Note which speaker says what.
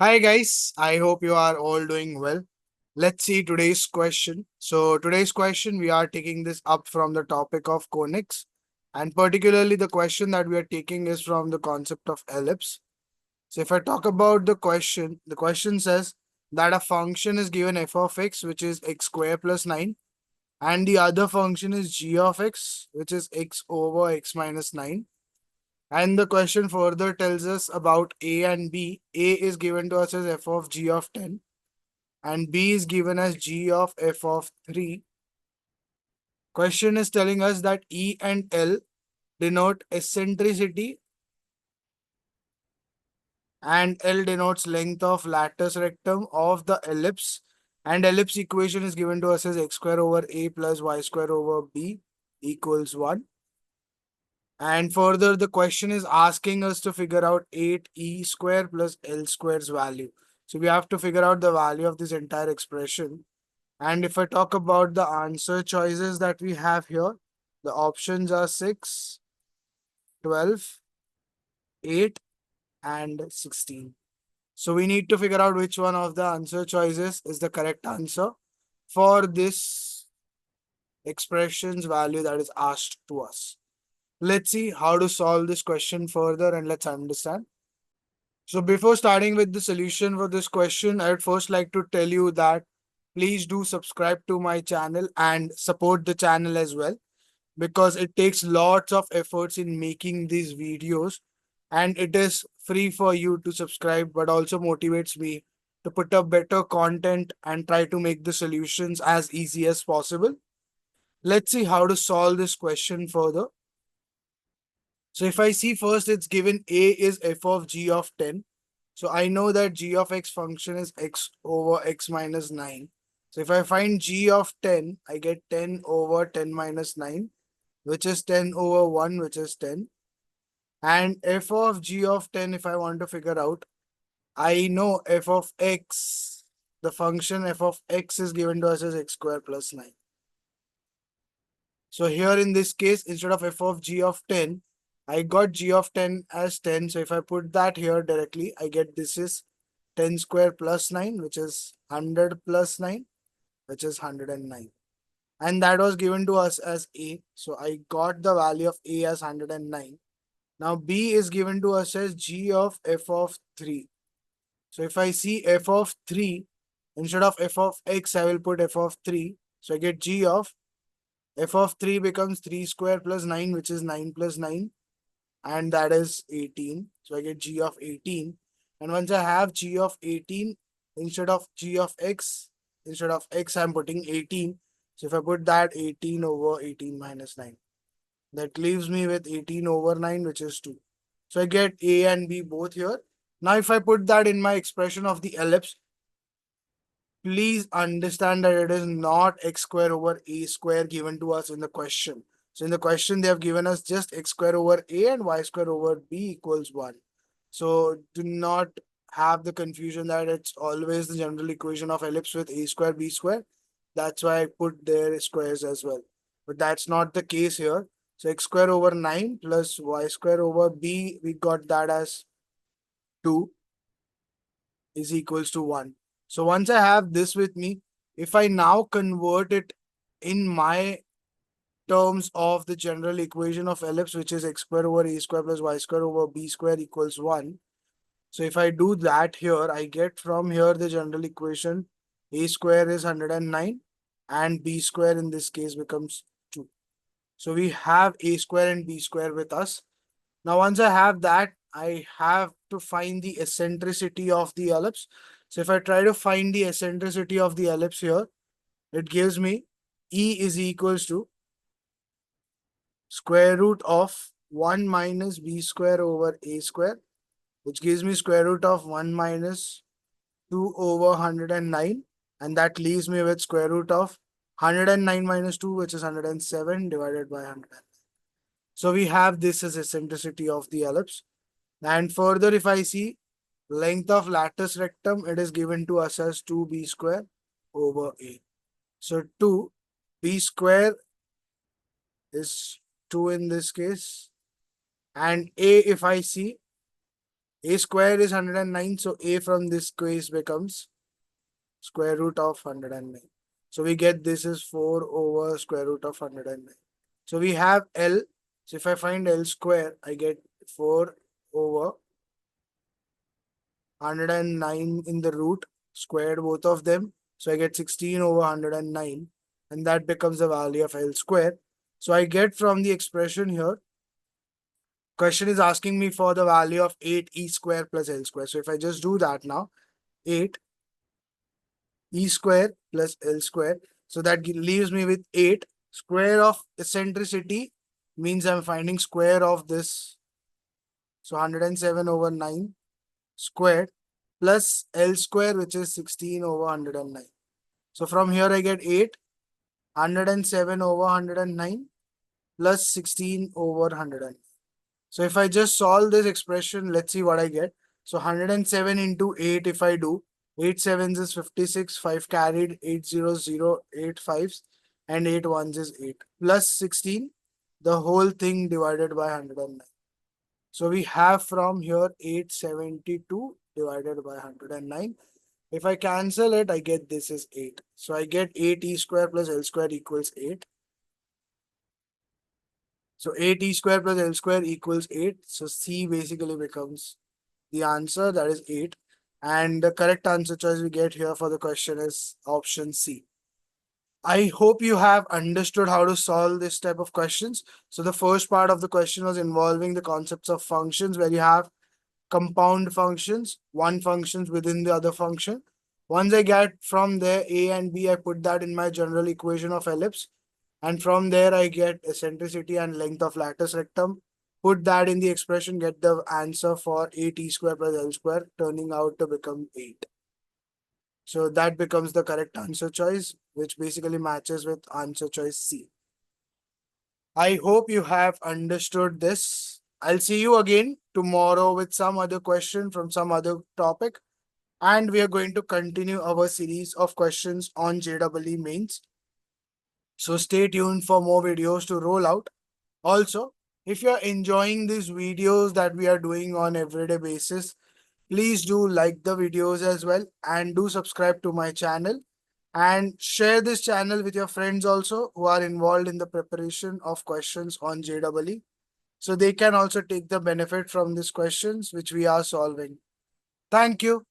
Speaker 1: Hi guys, I hope you are all doing well. Let's see today's question. So today's question we are taking this up from the topic of conics, and particularly the question that we are taking is from the concept of ellipse. So if I talk about the question says that a function is given f of x, which is x square plus 9, and the other function is g of x, which is x over x minus 9. And the question further tells us about a and b. A is given to us as f of g of 10 and b is given as g of f of 3. Question is telling us that E and L denote eccentricity and L denotes length of lattice rectum of the ellipse, and ellipse equation is given to us as x square over a plus y square over b equals 1. And further, the question is asking us to figure out 8e square plus L square's value. So we have to figure out the value of this entire expression. And if I talk about the answer choices that we have here, the options are 6, 12, 8, and 16. So we need to figure out which one of the answer choices is the correct answer for this expression's value that is asked to us. Let's see how to solve this question further and let's understand. So before starting with the solution for this question, I'd first like to tell you that please do subscribe to my channel and support the channel as well, because it takes lots of efforts in making these videos, and it is free for you to subscribe but also motivates me to put up better content and try to make the solutions as easy as possible. Let's see how to solve this question further. So if I see first, it's given a is f of g of 10. So I know that g of x function is x over x minus 9. So if I find g of 10, I get 10 over 10 minus 9, which is 10 over 1, which is 10. And f of g of 10, if I want to figure out, I know f of x, the function f of x is given to us as x square plus 9. So here in this case, instead of f of g of 10, I got g of 10 as 10. So if I put that here directly, I get this is 10 square plus 9, which is 100 plus 9, which is 109. And that was given to us as a. So I got the value of a as 109. Now b is given to us as g of f of 3. So if I see f of 3, instead of f of x, I will put f of 3. So I get g of f of 3 becomes 3 square plus 9, which is 9 plus 9, and that is 18. So I get g of 18. And once I have g of 18, instead of g of x, instead of x, I'm putting 18. So if I put that 18 over 18 minus 9, that leaves me with 18 over 9, which is 2. So I get a and b both here. Now if I put that in my expression of the ellipse, please understand that it is not x square over a square given to us in the question. So in the question, they have given us just x square over a and y square over b equals 1. So do not have the confusion that it's always the general equation of ellipse with a square b square. That's why I put their squares as well. But that's not the case here. So x square over 9 plus y square over b, we got that as 2 is equals to 1. So once I have this with me, if I now convert it in my terms of the general equation of ellipse, which is x square over a square plus y square over b square equals 1. So if I do that here, I get from here the general equation a square is 109 and b square in this case becomes 2. So we have a square and b square with us. Now, once I have that, I have to find the eccentricity of the ellipse. So if I try to find the eccentricity of the ellipse here, it gives me E is equals to square root of 1 minus b square over a square, which gives me square root of 1 minus 2 over 109. And that leaves me with square root of 109 minus 2, which is 107 divided by 100. So we have this as eccentricity of the ellipse. And further, if I see length of lattice rectum, it is given to us as 2b square over a. So 2b square is 2 in this case. And a, if I see, A square is 109, so A from this case becomes square root of 109. So we get this is 4 over square root of 109. So we have L. So if I find L square, I get 4 over 109 in the root, squared both of them. So I get 16 over 109, and that becomes the value of L square. So I get from the expression here, question is asking me for the value of 8 E square plus L square. So if I just do that now, 8 E square plus L square. So that leaves me with 8. Square of eccentricity means I'm finding square of this. So 107 over 9 squared plus L square, which is 16 over 109. So from here I get 8, 107 over 109 plus 16 over 109. So if I just solve this expression, let's see what I get. So 107 into 8, if I do, 8 sevens is 56, 5 carried, 8 zeros, 0, 8 fives, and 8 ones is 8. Plus 16, the whole thing divided by 109. So we have from here 872 divided by 109. If I cancel it, I get this is 8. So I get 8 E square plus L square equals 8. So 8 E square plus L square equals 8. So C basically becomes the answer, that is 8. And the correct answer choice we get here for the question is option C. I hope you have understood how to solve this type of questions. So the first part of the question was involving the concepts of functions, where you have compound functions, one functions within the other function. Once I get from there A and B, I put that in my general equation of ellipse. And from there, I get eccentricity and length of lattice rectum. Put that in the expression, get the answer for 8 E square plus L square, turning out to become 8. So that becomes the correct answer choice, which basically matches with answer choice C. I hope you have understood this. I'll see you again tomorrow with some other question from some other topic. And we are going to continue our series of questions on JEE mains. So stay tuned for more videos to roll out. Also, if you're enjoying these videos that we are doing on everyday basis, please do like the videos as well and do subscribe to my channel and share this channel with your friends also who are involved in the preparation of questions on JEE. So they can also take the benefit from these questions which we are solving. Thank you.